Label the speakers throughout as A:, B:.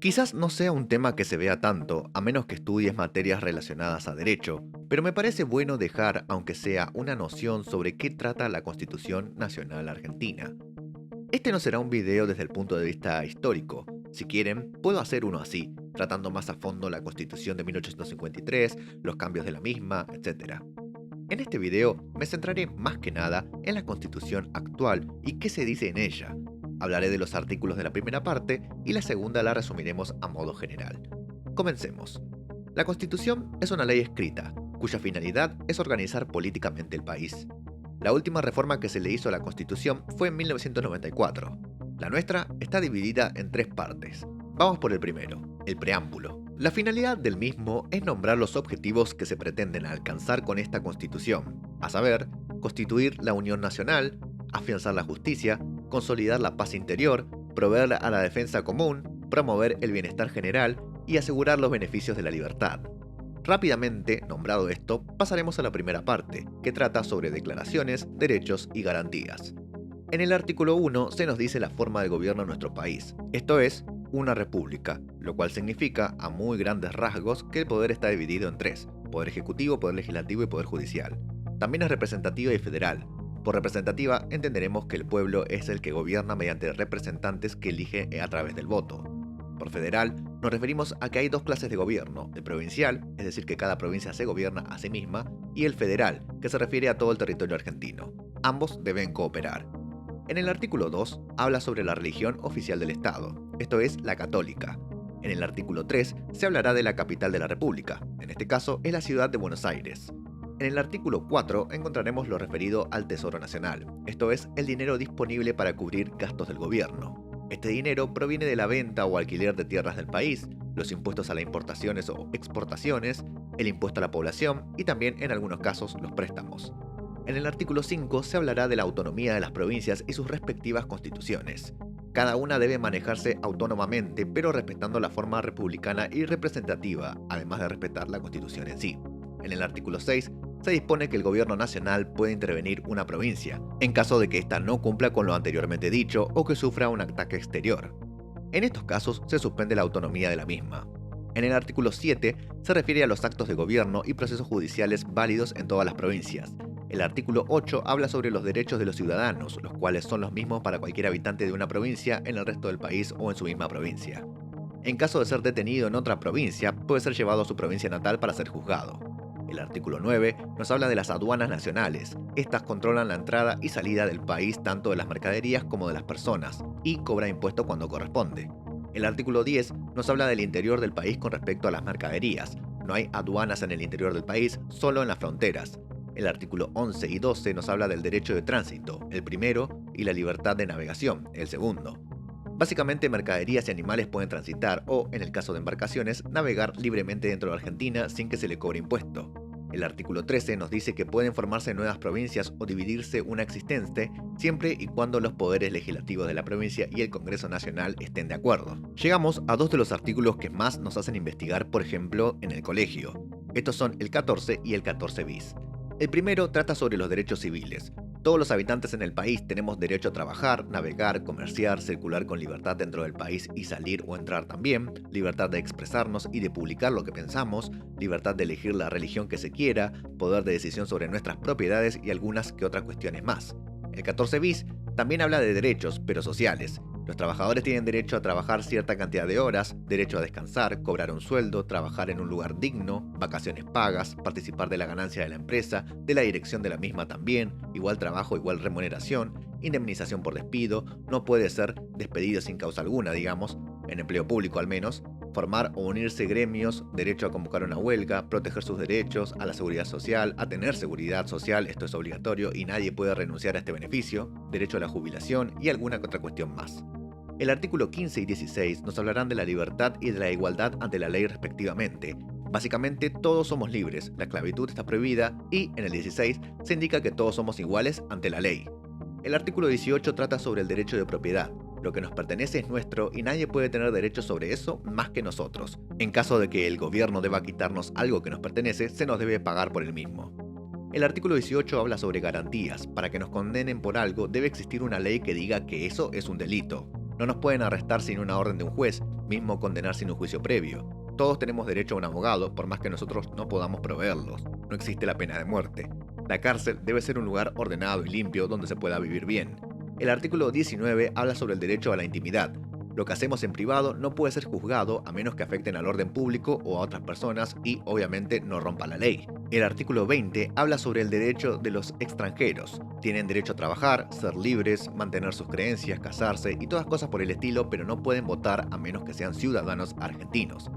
A: Quizás no sea un tema que se vea tanto, a menos que estudies materias relacionadas a derecho, pero me parece bueno dejar, aunque sea, una noción sobre qué trata la Constitución Nacional Argentina. Este no será un video desde el punto de vista histórico. Si quieren, puedo hacer uno así, tratando más a fondo la Constitución de 1853, los cambios de la misma, etc. En este video me centraré más que nada en la Constitución actual y qué se dice en ella. Hablaré de los artículos de la primera parte y la segunda la resumiremos a modo general. Comencemos. La Constitución es una ley escrita, cuya finalidad es organizar políticamente el país. La última reforma que se le hizo a la Constitución fue en 1994. La nuestra está dividida en tres partes. Vamos por el primero, el preámbulo. La finalidad del mismo es nombrar los objetivos que se pretenden alcanzar con esta Constitución, a saber, constituir la Unión Nacional, afianzar la justicia, consolidar la paz interior, proveer a la defensa común, promover el bienestar general y asegurar los beneficios de la libertad. Rápidamente, nombrado esto, pasaremos a la primera parte, que trata sobre declaraciones, derechos y garantías. En el artículo 1 se nos dice la forma de gobierno en nuestro país, esto es, una república, lo cual significa, a muy grandes rasgos, que el poder está dividido en tres: poder ejecutivo, poder legislativo y poder judicial. También es representativa y federal. Por representativa entenderemos que el pueblo es el que gobierna mediante representantes que elige a través del voto. Por federal nos referimos a que hay dos clases de gobierno: el provincial, es decir, que cada provincia se gobierna a sí misma, y el federal, que se refiere a todo el territorio argentino. Ambos deben cooperar. En el artículo 2 habla sobre la religión oficial del Estado, esto es, la católica. En el artículo 3 se hablará de la capital de la República, en este caso es la ciudad de Buenos Aires. En el artículo 4 encontraremos lo referido al Tesoro Nacional, esto es, el dinero disponible para cubrir gastos del gobierno. Este dinero proviene de la venta o alquiler de tierras del país, los impuestos a las importaciones o exportaciones, el impuesto a la población y también, en algunos casos, los préstamos. En el artículo 5 se hablará de la autonomía de las provincias y sus respectivas constituciones. Cada una debe manejarse autónomamente, pero respetando la forma republicana y representativa, además de respetar la Constitución en sí. En el artículo 6 se dispone que el gobierno nacional puede intervenir una provincia, en caso de que ésta no cumpla con lo anteriormente dicho o que sufra un ataque exterior. En estos casos se suspende la autonomía de la misma. En el artículo 7 se refiere a los actos de gobierno y procesos judiciales válidos en todas las provincias. El artículo 8 habla sobre los derechos de los ciudadanos, los cuales son los mismos para cualquier habitante de una provincia en el resto del país o en su misma provincia. En caso de ser detenido en otra provincia, puede ser llevado a su provincia natal para ser juzgado. El artículo 9 nos habla de las aduanas nacionales. Estas controlan la entrada y salida del país tanto de las mercaderías como de las personas, y cobra impuesto cuando corresponde. El artículo 10 nos habla del interior del país con respecto a las mercaderías. No hay aduanas en el interior del país, solo en las fronteras. El artículo 11 y 12 nos habla del derecho de tránsito, el primero, y la libertad de navegación, el segundo. Básicamente, mercaderías y animales pueden transitar o, en el caso de embarcaciones, navegar libremente dentro de Argentina sin que se le cobre impuesto. El artículo 13 nos dice que pueden formarse nuevas provincias o dividirse una existente siempre y cuando los poderes legislativos de la provincia y el Congreso Nacional estén de acuerdo. Llegamos a dos de los artículos que más nos hacen investigar, por ejemplo, en el colegio. Estos son el 14 y el 14 bis. El primero trata sobre los derechos civiles. Todos los habitantes en el país tenemos derecho a trabajar, navegar, comerciar, circular con libertad dentro del país y salir o entrar también, libertad de expresarnos y de publicar lo que pensamos, libertad de elegir la religión que se quiera, poder de decisión sobre nuestras propiedades y algunas que otras cuestiones más. El 14 bis también habla de derechos, pero sociales. Los trabajadores tienen derecho a trabajar cierta cantidad de horas, derecho a descansar, cobrar un sueldo, trabajar en un lugar digno, vacaciones pagas, participar de la ganancia de la empresa, de la dirección de la misma también, igual trabajo, igual remuneración, indemnización por despido, no puede ser despedido sin causa alguna, digamos, en empleo público al menos, formar o unirse gremios, derecho a convocar una huelga, proteger sus derechos, a la seguridad social, a tener seguridad social, esto es obligatorio y nadie puede renunciar a este beneficio, derecho a la jubilación y alguna que otra cuestión más. El artículo 15 y 16 nos hablarán de la libertad y de la igualdad ante la ley respectivamente. Básicamente todos somos libres, la esclavitud está prohibida y en el 16 se indica que todos somos iguales ante la ley. El artículo 18 trata sobre el derecho de propiedad. Lo que nos pertenece es nuestro y nadie puede tener derecho sobre eso más que nosotros. En caso de que el gobierno deba quitarnos algo que nos pertenece, se nos debe pagar por el mismo. El artículo 18 habla sobre garantías. Para que nos condenen por algo debe existir una ley que diga que eso es un delito. No nos pueden arrestar sin una orden de un juez, mismo condenar sin un juicio previo. Todos tenemos derecho a un abogado, por más que nosotros no podamos proveerlos. No existe la pena de muerte. La cárcel debe ser un lugar ordenado y limpio donde se pueda vivir bien. El artículo 19 habla sobre el derecho a la intimidad. Lo que hacemos en privado no puede ser juzgado a menos que afecten al orden público o a otras personas y, obviamente, no rompa la ley. El artículo 20 habla sobre el derecho de los extranjeros. Tienen derecho a trabajar, ser libres, mantener sus creencias, casarse y todas cosas por el estilo, pero no pueden votar a menos que sean ciudadanos argentinos.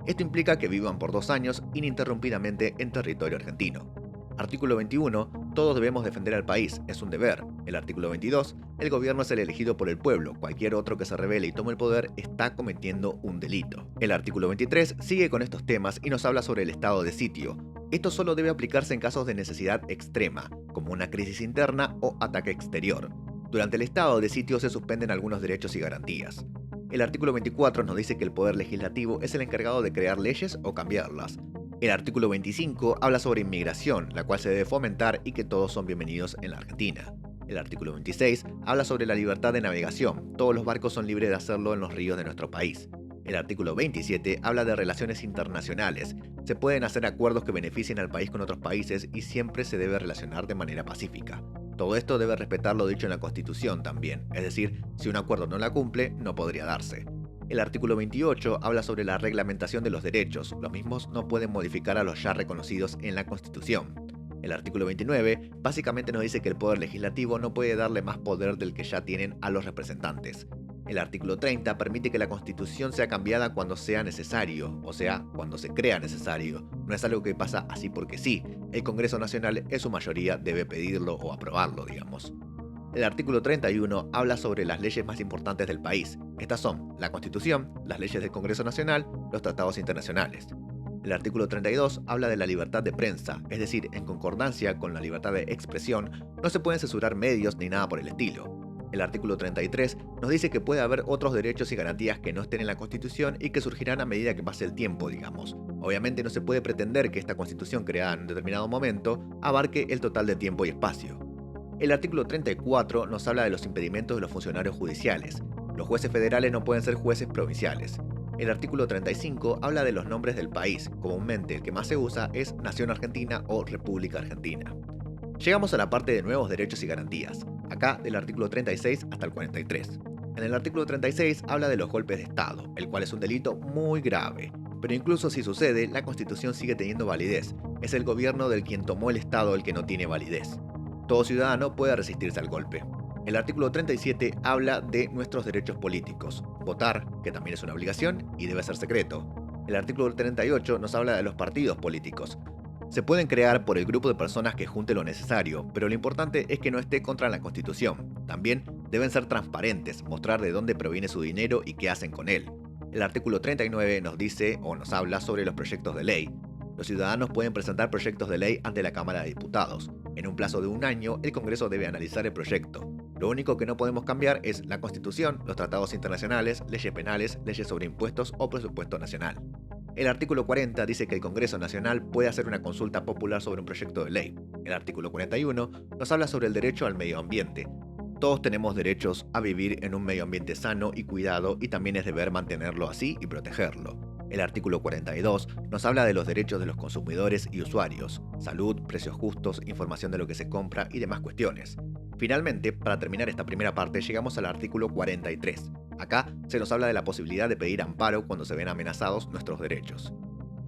A: Esto implica que vivan por 2 años ininterrumpidamente en territorio argentino. Artículo 21. Todos debemos defender al país, es un deber. El artículo 22. El gobierno es el elegido por el pueblo. Cualquier otro que se rebele y tome el poder está cometiendo un delito. El artículo 23 sigue con estos temas y nos habla sobre el estado de sitio. Esto solo debe aplicarse en casos de necesidad extrema, como una crisis interna o ataque exterior. Durante el estado de sitio se suspenden algunos derechos y garantías. El artículo 24 nos dice que el poder legislativo es el encargado de crear leyes o cambiarlas. El artículo 25 habla sobre inmigración, la cual se debe fomentar y que todos son bienvenidos en la Argentina. El artículo 26 habla sobre la libertad de navegación, todos los barcos son libres de hacerlo en los ríos de nuestro país. El artículo 27 habla de relaciones internacionales, se pueden hacer acuerdos que beneficien al país con otros países y siempre se debe relacionar de manera pacífica. Todo esto debe respetar lo dicho en la Constitución también, es decir, si un acuerdo no la cumple, no podría darse. El artículo 28 habla sobre la reglamentación de los derechos, los mismos no pueden modificar a los ya reconocidos en la Constitución. El artículo 29 básicamente nos dice que el poder legislativo no puede darle más poder del que ya tienen a los representantes. El artículo 30 permite que la Constitución sea cambiada cuando sea necesario, o sea, cuando se crea necesario. No es algo que pasa así porque sí, el Congreso Nacional en su mayoría debe pedirlo o aprobarlo, digamos. El artículo 31 habla sobre las leyes más importantes del país. Estas son la Constitución, las leyes del Congreso Nacional, los tratados internacionales. El artículo 32 habla de la libertad de prensa, es decir, en concordancia con la libertad de expresión, no se pueden censurar medios ni nada por el estilo. El artículo 33 nos dice que puede haber otros derechos y garantías que no estén en la Constitución y que surgirán a medida que pase el tiempo, digamos. Obviamente no se puede pretender que esta Constitución creada en un determinado momento abarque el total de tiempo y espacio. El artículo 34 nos habla de los impedimentos de los funcionarios judiciales. Los jueces federales no pueden ser jueces provinciales. El artículo 35 habla de los nombres del país. Comúnmente el que más se usa es Nación Argentina o República Argentina. Llegamos a la parte de nuevos derechos y garantías. Acá del artículo 36 hasta el 43. En el artículo 36 habla de los golpes de Estado, el cual es un delito muy grave. Pero incluso si sucede, la Constitución sigue teniendo validez. Es el gobierno del quien tomó el Estado el que no tiene validez. Todo ciudadano puede resistirse al golpe. El artículo 37 habla de nuestros derechos políticos. Votar, que también es una obligación y debe ser secreto. El artículo 38 nos habla de los partidos políticos. Se pueden crear por el grupo de personas que junte lo necesario, pero lo importante es que no esté contra la Constitución. También deben ser transparentes, mostrar de dónde proviene su dinero y qué hacen con él. El artículo 39 nos dice o nos habla sobre los proyectos de ley. Los ciudadanos pueden presentar proyectos de ley ante la Cámara de Diputados. En un plazo de 1 año, el Congreso debe analizar el proyecto. Lo único que no podemos cambiar es la Constitución, los tratados internacionales, leyes penales, leyes sobre impuestos o presupuesto nacional. El artículo 40 dice que el Congreso Nacional puede hacer una consulta popular sobre un proyecto de ley. El artículo 41 nos habla sobre el derecho al medio ambiente. Todos tenemos derechos a vivir en un medio ambiente sano y cuidado y también es deber mantenerlo así y protegerlo. El artículo 42 nos habla de los derechos de los consumidores y usuarios, salud, precios justos, información de lo que se compra y demás cuestiones. Finalmente, para terminar esta primera parte, llegamos al artículo 43. Acá se nos habla de la posibilidad de pedir amparo cuando se ven amenazados nuestros derechos.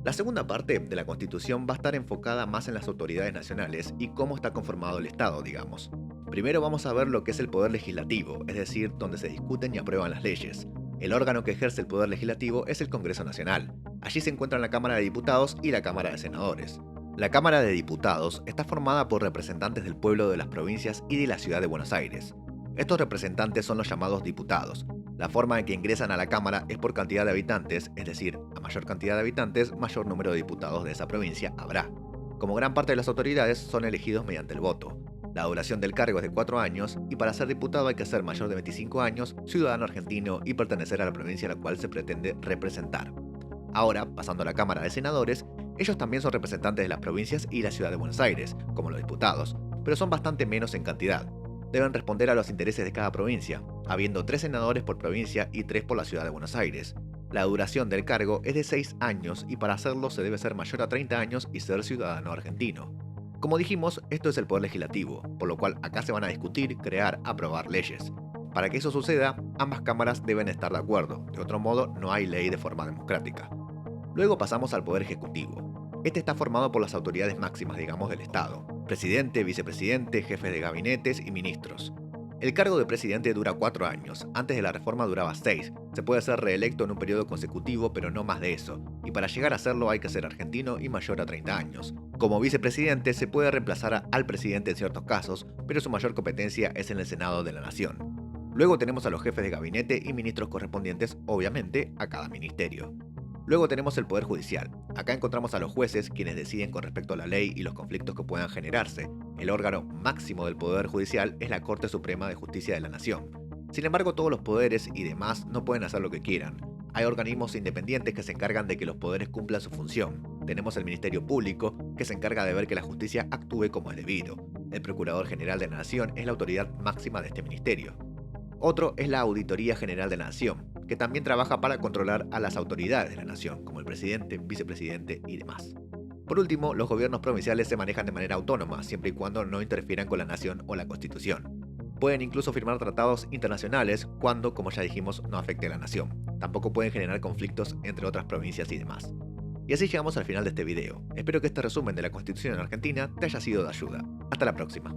A: La segunda parte de la Constitución va a estar enfocada más en las autoridades nacionales y cómo está conformado el Estado, digamos. Primero vamos a ver lo que es el poder legislativo, es decir, donde se discuten y aprueban las leyes. El órgano que ejerce el poder legislativo es el Congreso Nacional. Allí se encuentran la Cámara de Diputados y la Cámara de Senadores. La Cámara de Diputados está formada por representantes del pueblo de las provincias y de la ciudad de Buenos Aires. Estos representantes son los llamados diputados. La forma en que ingresan a la Cámara es por cantidad de habitantes, es decir, a mayor cantidad de habitantes, mayor número de diputados de esa provincia habrá. Como gran parte de las autoridades son elegidos mediante el voto. La duración del cargo es de 4 años y para ser diputado hay que ser mayor de 25 años, ciudadano argentino y pertenecer a la provincia a la cual se pretende representar. Ahora, pasando a la Cámara de Senadores, ellos también son representantes de las provincias y la ciudad de Buenos Aires, como los diputados, pero son bastante menos en cantidad. Deben responder a los intereses de cada provincia, habiendo 3 senadores por provincia y 3 por la ciudad de Buenos Aires. La duración del cargo es de 6 años y para hacerlo se debe ser mayor a 30 años y ser ciudadano argentino. Como dijimos, esto es el poder legislativo, por lo cual acá se van a discutir, crear, aprobar leyes. Para que eso suceda, ambas cámaras deben estar de acuerdo, de otro modo no hay ley de forma democrática. Luego pasamos al poder ejecutivo. Este está formado por las autoridades máximas, digamos, del Estado: presidente, vicepresidente, jefes de gabinetes y ministros. El cargo de presidente dura 4 años, antes de la reforma duraba 6, se puede ser reelecto en un periodo consecutivo pero no más de eso, y para llegar a serlo hay que ser argentino y mayor a 30 años. Como vicepresidente se puede reemplazar al presidente en ciertos casos, pero su mayor competencia es en el Senado de la Nación. Luego tenemos a los jefes de gabinete y ministros correspondientes, obviamente, a cada ministerio. Luego tenemos el Poder Judicial. Acá encontramos a los jueces, quienes deciden con respecto a la ley y los conflictos que puedan generarse. El órgano máximo del Poder Judicial es la Corte Suprema de Justicia de la Nación. Sin embargo, todos los poderes y demás no pueden hacer lo que quieran. Hay organismos independientes que se encargan de que los poderes cumplan su función. Tenemos el Ministerio Público, que se encarga de ver que la justicia actúe como es debido. El Procurador General de la Nación es la autoridad máxima de este ministerio. Otro es la Auditoría General de la Nación, que también trabaja para controlar a las autoridades de la nación, como el presidente, vicepresidente y demás. Por último, los gobiernos provinciales se manejan de manera autónoma, siempre y cuando no interfieran con la nación o la constitución. Pueden incluso firmar tratados internacionales cuando, como ya dijimos, no afecte a la nación. Tampoco pueden generar conflictos entre otras provincias y demás. Y así llegamos al final de este video. Espero que este resumen de la Constitución en Argentina te haya sido de ayuda. Hasta la próxima.